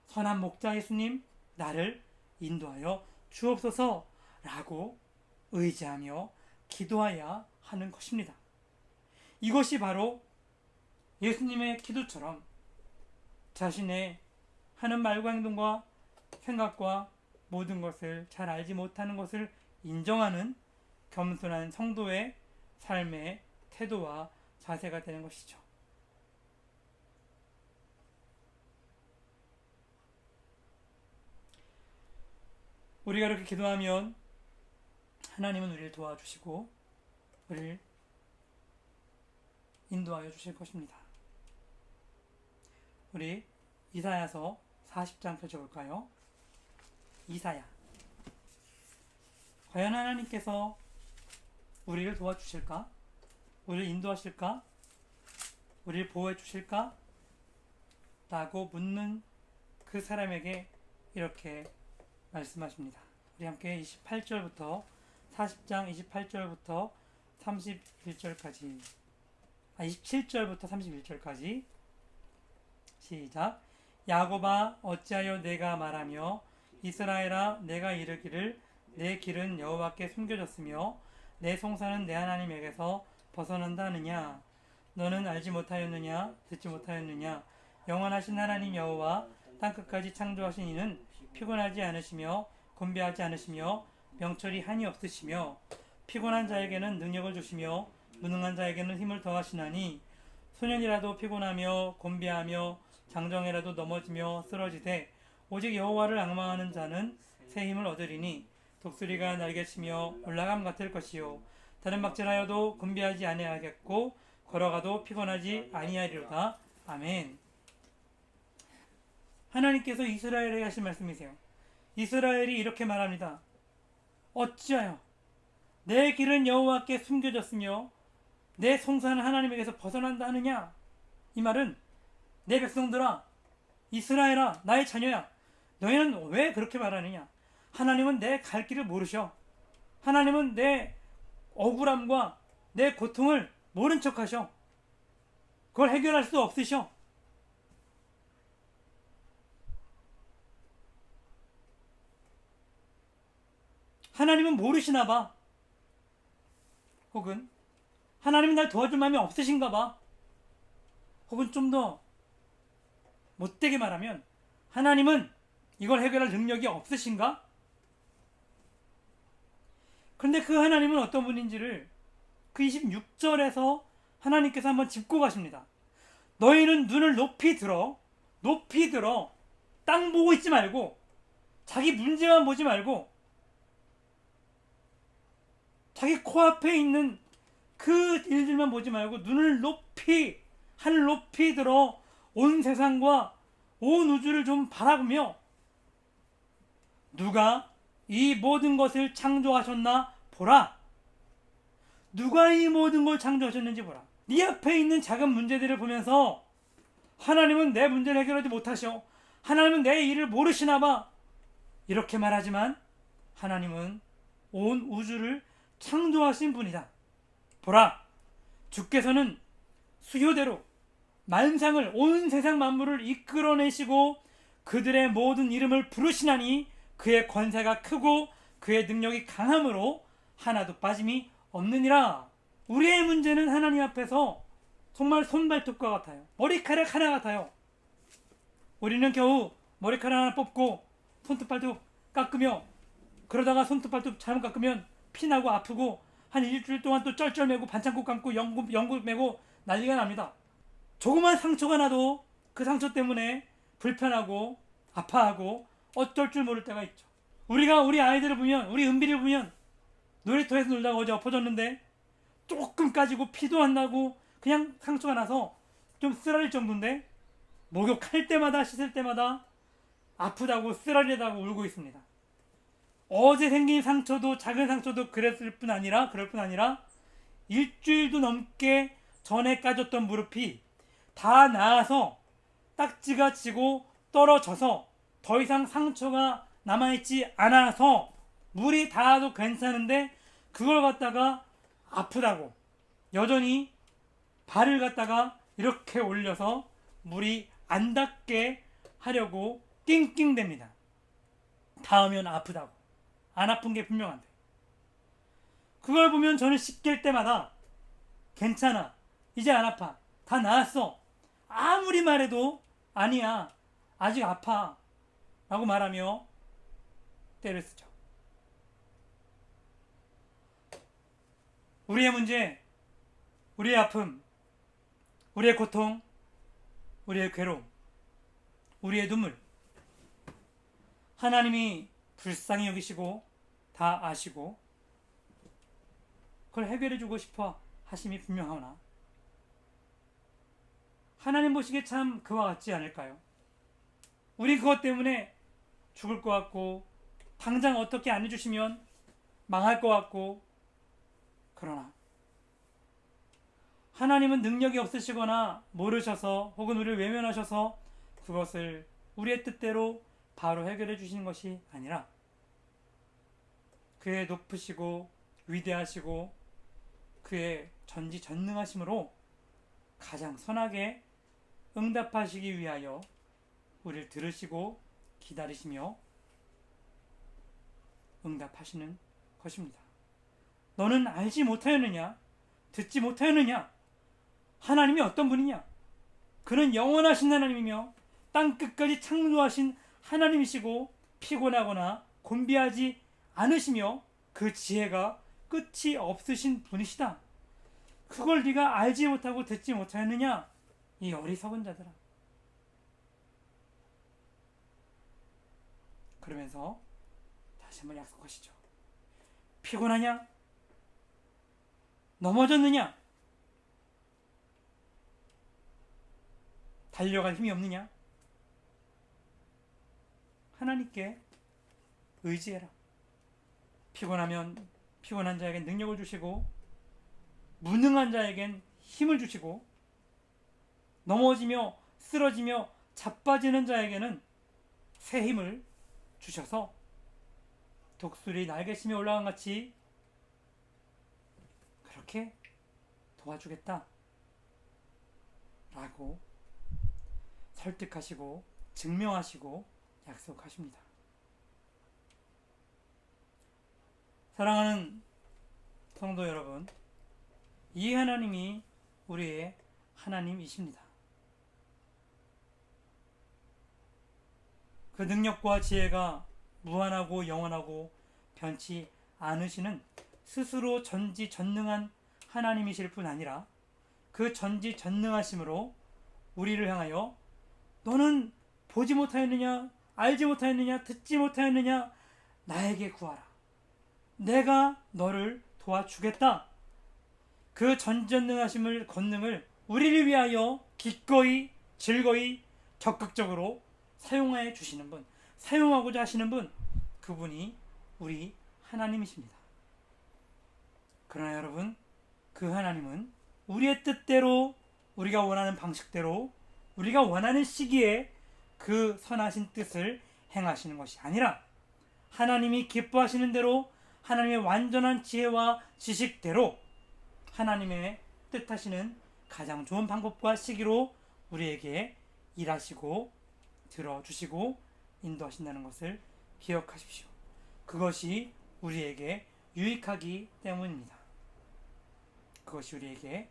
선한 목자 예수님, 나를 인도하여 주옵소서 라고 의지하며 기도해야 하는 것입니다. 이것이 바로 예수님의 기도처럼 자신의 하는 말과 행동과 생각과 모든 것을 잘 알지 못하는 것을 인정하는 겸손한 성도의 삶의 태도와 자세가 되는 것이죠. 우리가 이렇게 기도하면 하나님은 우리를 도와주시고 우리를 인도하여 주실 것입니다. 우리 이사야서 40장 펼쳐볼까요? 이사야. 과연 하나님께서 우리를 도와주실까? 우리를 인도하실까? 우리를 보호해 주실까? 라고 묻는 그 사람에게 이렇게 말씀하십니다. 우리 함께 28절부터 40장 28절부터 31절까지 27절부터 31절까지 시작. 야곱아 어찌하여 내가 말하며 이스라엘아 내가 이르기를 내 길은 여호와께 숨겨졌으며 내 송사는 내 하나님에게서 벗어난다 하느냐. 너는 알지 못하였느냐 듣지 못하였느냐. 영원하신 하나님 여호와 땅끝까지 창조하신 이는 피곤하지 않으시며 곤배하지 않으시며 명철이 한이 없으시며 피곤한 자에게는 능력을 주시며 무능한 자에게는 힘을 더하시나니 소년이라도 피곤하며 곤배하며 장정이라도 넘어지며 쓰러지되 오직 여호와를 앙망하는 자는 새 힘을 얻으리니 독수리가 날개치며 올라감 같을 것이요 다른 박질하여도 곤배하지 아니하겠고 걸어가도 피곤하지 아니하리로다. 아멘. 하나님께서 이스라엘에게 하신 말씀이세요. 이스라엘이 이렇게 말합니다. 어찌하여 내 길은 여호와께 숨겨졌으며 내 송사는 하나님에게서 벗어난다 하느냐. 이 말은 내 백성들아, 이스라엘아, 나의 자녀야, 너희는 왜 그렇게 말하느냐. 하나님은 내 갈 길을 모르셔. 하나님은 내 억울함과 내 고통을 모른 척 하셔. 그걸 해결할 수 없으셔. 하나님은 모르시나 봐. 혹은 하나님은 날 도와줄 마음이 없으신가 봐. 혹은 좀 더 못되게 말하면 하나님은 이걸 해결할 능력이 없으신가? 그런데 그 하나님은 어떤 분인지를 그 26절에서 하나님께서 한번 짚고 가십니다. 너희는 눈을 높이 들어 땅 보고 있지 말고 자기 문제만 보지 말고 자기 코앞에 있는 그 일들만 보지 말고 눈을 높이 하늘 높이 들어 온 세상과 온 우주를 좀 바라보며 누가 이 모든 것을 창조하셨나 보라. 누가 이 모든 걸 창조하셨는지 보라. 네 앞에 있는 작은 문제들을 보면서 하나님은 내 문제를 해결하지 못하셔. 하나님은 내 일을 모르시나 봐. 이렇게 말하지만 하나님은 온 우주를 창조하신 분이다. 보라, 주께서는 수효대로 만상을, 온 세상 만물을 이끌어내시고 그들의 모든 이름을 부르시나니 그의 권세가 크고 그의 능력이 강함으로 하나도 빠짐이 없느니라. 우리의 문제는 하나님 앞에서 정말 손발톱과 같아요. 머리카락 하나 같아요. 우리는 겨우 머리카락 하나 뽑고 손톱발톱 깎으며, 그러다가 손톱발톱 잘못 깎으면 피나고 아프고 한 일주일 동안 또 쩔쩔매고 반창고 감고 연고 매고 난리가 납니다. 조그만 상처가 나도 그 상처 때문에 불편하고 아파하고 어쩔 줄 모를 때가 있죠. 우리가 우리 아이들을 보면, 우리 은비를 보면 놀이터에서 놀다가 어제 엎어졌는데 조금 까지고 피도 안 나고 그냥 상처가 나서 좀 쓰라릴 정도인데 목욕할 때마다 씻을 때마다 아프다고 쓰라리다고 울고 있습니다. 어제 생긴 상처도, 작은 상처도 그럴 뿐 아니라 일주일도 넘게 전에 까졌던 무릎이 다 나아서 딱지가 지고 떨어져서 더 이상 상처가 남아있지 않아서 물이 닿아도 괜찮은데 그걸 갖다가 아프다고 여전히 발을 갖다가 이렇게 올려서 물이 안 닿게 하려고 낑낑댑니다. 닿으면 아프다고. 안 아픈 게 분명한데. 그걸 보면 저는 씻길 때마다 괜찮아, 이제 안 아파, 다 나았어, 아무리 말해도 아니야, 아직 아파 라고 말하며 때를 쓰죠. 우리의 문제, 우리의 아픔, 우리의 고통, 우리의 괴로움, 우리의 눈물, 하나님이 불쌍히 여기시고 다 아시고 그걸 해결해 주고 싶어 하심이 분명하오나 하나님 보시기에 참 그와 같지 않을까요? 우리 그것 때문에 죽을 것 같고 당장 어떻게 안 해주시면 망할 것 같고, 그러나 하나님은 능력이 없으시거나 모르셔서 혹은 우리를 외면하셔서 그것을 우리의 뜻대로 바로 해결해 주시는 것이 아니라 그의 높으시고 위대하시고 그의 전지전능하심으로 가장 선하게 응답하시기 위하여 우리를 들으시고 기다리시며 응답하시는 것입니다. 너는 알지 못하였느냐? 듣지 못하였느냐? 하나님이 어떤 분이냐? 그는 영원하신 하나님이며 땅끝까지 창조하신 하나님이시고 피곤하거나 곤비하지 않으시며 그 지혜가 끝이 없으신 분이시다. 그걸 네가 알지 못하고 듣지 못하였느냐? 이 어리석은 자들아. 그러면서 다시 한번 약속하시죠. 피곤하냐? 넘어졌느냐? 달려갈 힘이 없느냐? 하나님께 의지해라. 피곤하면 피곤한 자에겐 능력을 주시고 무능한 자에겐 힘을 주시고 넘어지며 쓰러지며 자빠지는 자에게는 새 힘을 주셔서 독수리 날개심에 올라간 같이 그렇게 도와주겠다 라고 설득하시고 증명하시고 약속하십니다. 사랑하는 성도 여러분, 이 하나님이 우리의 하나님이십니다. 그 능력과 지혜가 무한하고 영원하고 변치 않으시는 스스로 전지전능한 하나님이실 뿐 아니라 그 전지전능하심으로 우리를 향하여 너는 보지 못하였느냐? 알지 못하였느냐? 듣지 못하였느냐? 나에게 구하라. 내가 너를 도와주겠다. 그 전지전능하심을, 권능을 우리를 위하여 기꺼이 즐거이 적극적으로 사용해 주시는 분, 사용하고자 하시는 분, 그분이 우리 하나님이십니다. 그러나 여러분, 그 하나님은 우리의 뜻대로, 우리가 원하는 방식대로, 우리가 원하는 시기에 그 선하신 뜻을 행하시는 것이 아니라 하나님이 기뻐하시는 대로, 하나님의 완전한 지혜와 지식대로 하나님의 뜻하시는 가장 좋은 방법과 시기로 우리에게 일하시고 들어주시고 인도하신다는 것을 기억하십시오. 그것이 우리에게 유익하기 때문입니다. 그것이 우리에게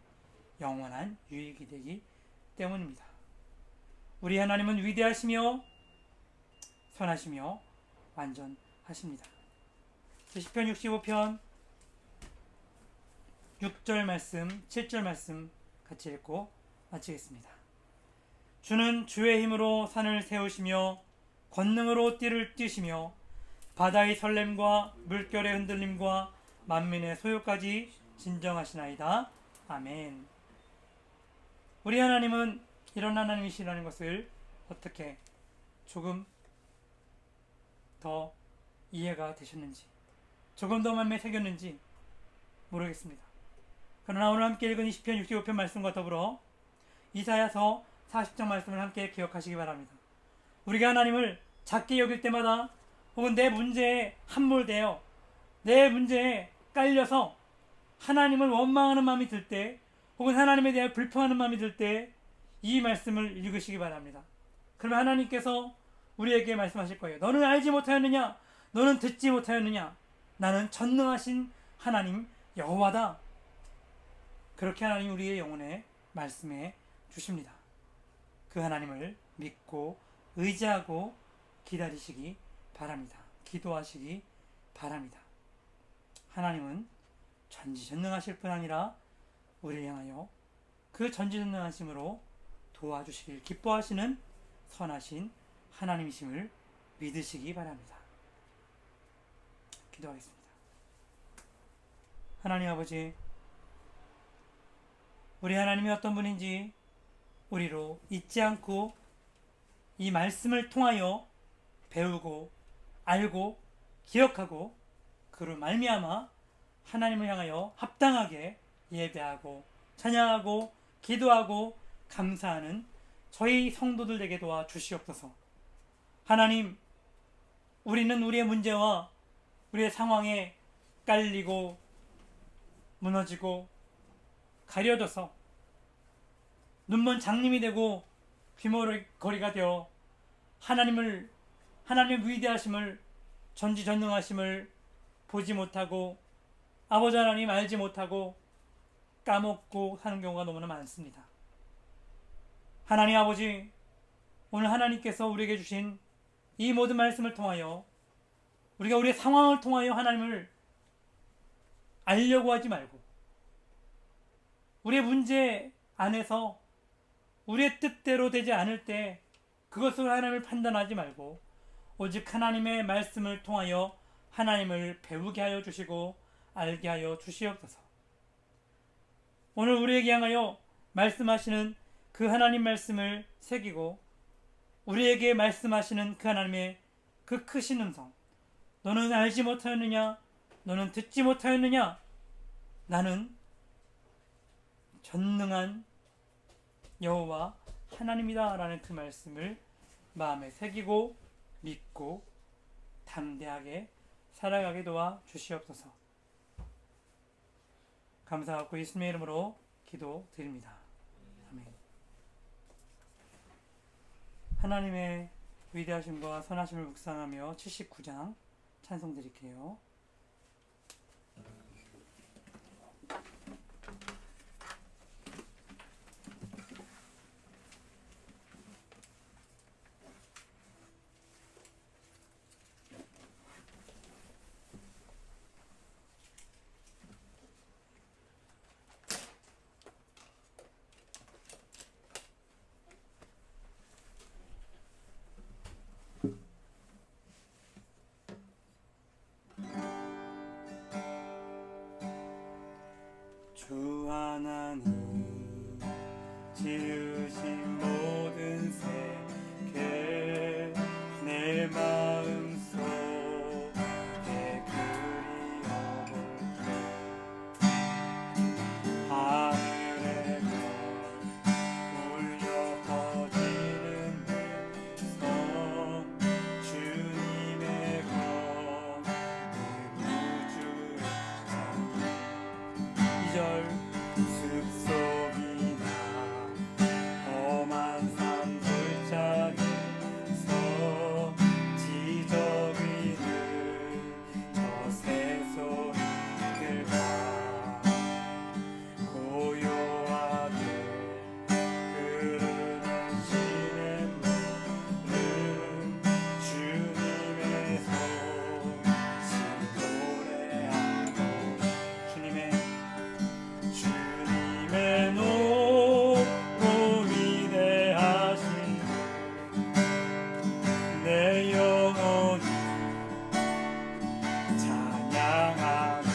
영원한 유익이 되기 때문입니다. 우리 하나님은 위대하시며 선하시며 완전하십니다. 시편 65편 6절 말씀, 7절 말씀 같이 읽고 마치겠습니다. 주는 주의 힘으로 산을 세우시며 권능으로 띠를 띠시며 바다의 설렘과 물결의 흔들림과 만민의 소요까지 진정하시나이다. 아멘. 우리 하나님은 이런 하나님이시라는 것을 어떻게 조금 더 이해가 되셨는지, 조금 더 마음에 새겼는지 모르겠습니다. 그러나 오늘 함께 읽은 이 시편 65편 말씀과 더불어 이사야서 40장 말씀을 함께 기억하시기 바랍니다. 우리가 하나님을 작게 여길 때마다, 혹은 내 문제에 함몰되어 내 문제에 깔려서 하나님을 원망하는 마음이 들 때, 혹은 하나님에 대해 불평하는 마음이 들 때 이 말씀을 읽으시기 바랍니다. 그러면 하나님께서 우리에게 말씀하실 거예요. 너는 알지 못하였느냐? 너는 듣지 못하였느냐? 나는 전능하신 하나님 여호와다. 그렇게 하나님 우리의 영혼에 말씀해 주십니다. 그 하나님을 믿고 의지하고 기다리시기 바랍니다. 기도하시기 바랍니다. 하나님은 전지전능하실 뿐 아니라 우리를 향하여 그 전지전능하심으로 도와주시길 기뻐하시는 선하신 하나님이심을 믿으시기 바랍니다. 기도하겠습니다. 하나님 아버지, 우리 하나님이 어떤 분인지 우리로 잊지 않고 이 말씀을 통하여 배우고 알고 기억하고 그로 말미암아 하나님을 향하여 합당하게 예배하고 찬양하고 기도하고 감사하는 저희 성도들 되게 도와 주시옵소서. 하나님, 우리는 우리의 문제와 우리의 상황에 깔리고 무너지고 가려져서 눈먼 장님이 되고 귀머거리가 되어 하나님의 위대하심을, 전지전능하심을 보지 못하고 아버지 하나님 알지 못하고 까먹고 사는 경우가 너무나 많습니다. 하나님 아버지, 오늘 하나님께서 우리에게 주신 이 모든 말씀을 통하여 우리가 우리의 상황을 통하여 하나님을 알려고 하지 말고, 우리의 문제 안에서 우리의 뜻대로 되지 않을 때 그것으로 하나님을 판단하지 말고 오직 하나님의 말씀을 통하여 하나님을 배우게 하여 주시고 알게 하여 주시옵소서. 오늘 우리에게 향하여 말씀하시는 그 하나님 말씀을 새기고 우리에게 말씀하시는 그 하나님의 그 크신 음성, 너는 알지 못하였느냐? 너는 듣지 못하였느냐? 나는 전능한 여호와 하나님이다 라는 그 말씀을 마음에 새기고 믿고 담대하게 살아가게 도와 주시옵소서. 감사하고 예수님의 이름으로 기도드립니다. 아멘. 하나님의 위대하심과 선하심을 묵상하며 79장 찬송 드릴게요. 주 하나님 지으신 모든 세계 내 마음속에 그리워볼게 숲속이나 험한 산 골짜기에서 지저귀는 저 새소리들과 고요하게 흐르는 시냇물은 주님의 손짓 노래하고 주님의 높고 위대하신 내 영혼이 찬양하네.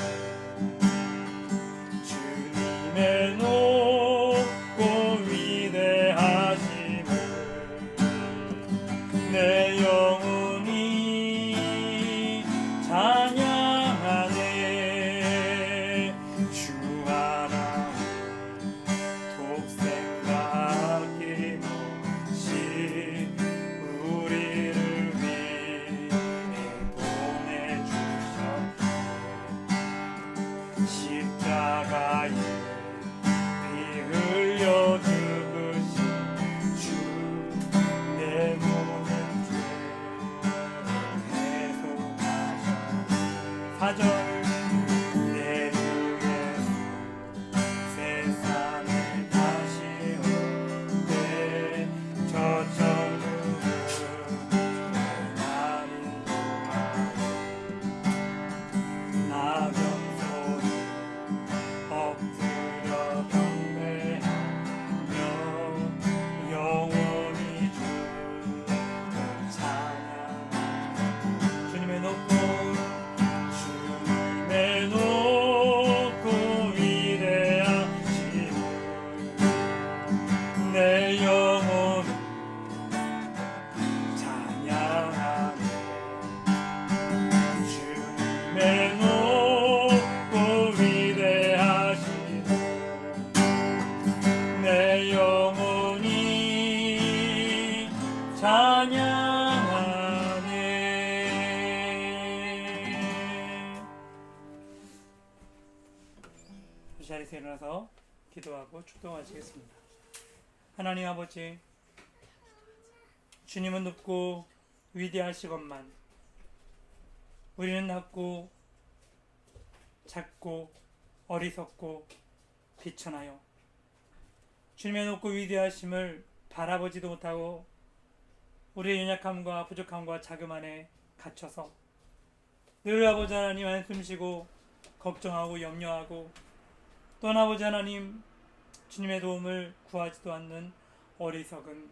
주님의 높고 위대하심을 내 영혼이 찬양하네. 주 하나님 독생자 아낌없이 우리를 위해 보내주셨네. 십자가에 피 흘려 죽으신 주 내 모든 죄를 해소하셨네. 4절 내 주 예수 세상을 다시 올때 저 천국을 나를 인도하네. 나병 소리 엎드려 경배하며 영원히 주를 찬양하네. 주님의 높고 위대하심을 내 영혼이 찬양하네. 주님의 높고 위대하심을 내 영혼이 찬양하네. 이 자리에서 일어나서 기도하고 축도하시겠습니다. 하나님 아버지, 주님은 높고 위대하시건만 우리는 낮고 작고 어리석고 비천하여 주님의 높고 위대하심을 바라보지도 못하고 우리의 연약함과 부족함과 자금 안에 갇혀서 늘 아버지 하나님 한숨 쉬고 걱정하고 염려하고 또 아버지 하나님 주님의 도움을 구하지도 않는 어리석은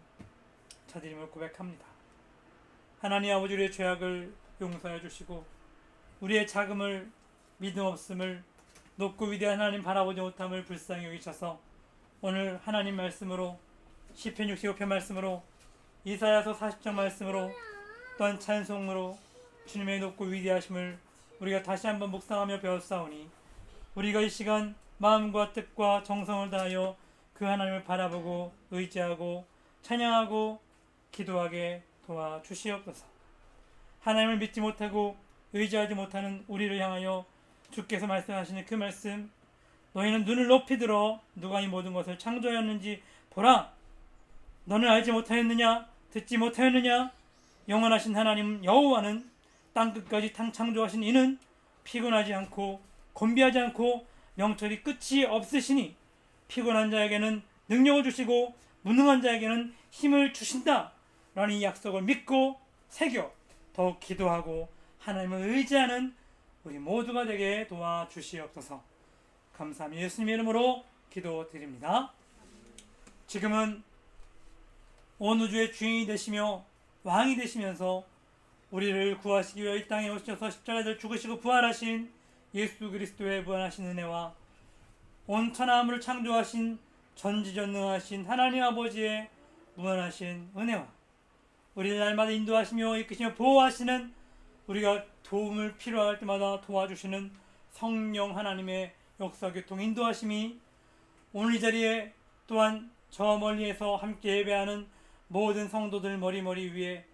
자들임을 고백합니다. 하나님 아버지, 우리의 죄악을 용서해 주시고 우리의 자금을 믿음 없음을 높고 위대한 하나님 바라보지 못함을 불쌍히 여기셔서 오늘 하나님 말씀으로 시편 65편 말씀으로 이사야서 40장 말씀으로 또한 찬송으로 주님의 높고 위대하심을 우리가 다시 한번 묵상하며 배웠사오니 우리가 이 시간 마음과 뜻과 정성을 다하여 그 하나님을 바라보고 의지하고 찬양하고 기도하게 도와주시옵소서. 하나님을 믿지 못하고 의지하지 못하는 우리를 향하여 주께서 말씀하시는 그 말씀, 너희는 눈을 높이 들어 누가 이 모든 것을 창조하였는지 보라. 너는 알지 못하였느냐? 듣지 못하였느냐? 영원하신 하나님 여호와는 땅끝까지 창조하신 이는 피곤하지 않고 곤비하지 않고 명철이 끝이 없으시니 피곤한 자에게는 능력을 주시고 무능한 자에게는 힘을 주신다 라는 이 약속을 믿고 새겨 더욱 기도하고 하나님을 의지하는 우리 모두가 되게 도와주시옵소서. 감사합니다. 예수님의 이름으로 기도드립니다. 지금은 온 우주의 주인이 되시며 왕이 되시면서 우리를 구하시기 위해 이 땅에 오셔서 십자가에 죽으시고 부활하신 예수 그리스도의 무한하신 은혜와 온 천하 만물을 창조하신 전지전능하신 하나님 아버지의 무한하신 은혜와 우리를 날마다 인도하시며 이끄시며 보호하시는, 우리가 도움을 필요할 때마다 도와주시는 성령 하나님의 역사 교통 인도하심이 오늘 이 자리에 또한 저 멀리에서 함께 예배하는 모든 성도들 머리머리 위에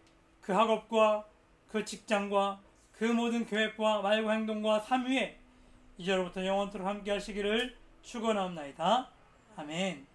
그 학업과 그 직장과 그 모든 계획과 말과 행동과 삶 위에 이제로부터 영원토록 함께 하시기를 축원하옵나이다. 아멘.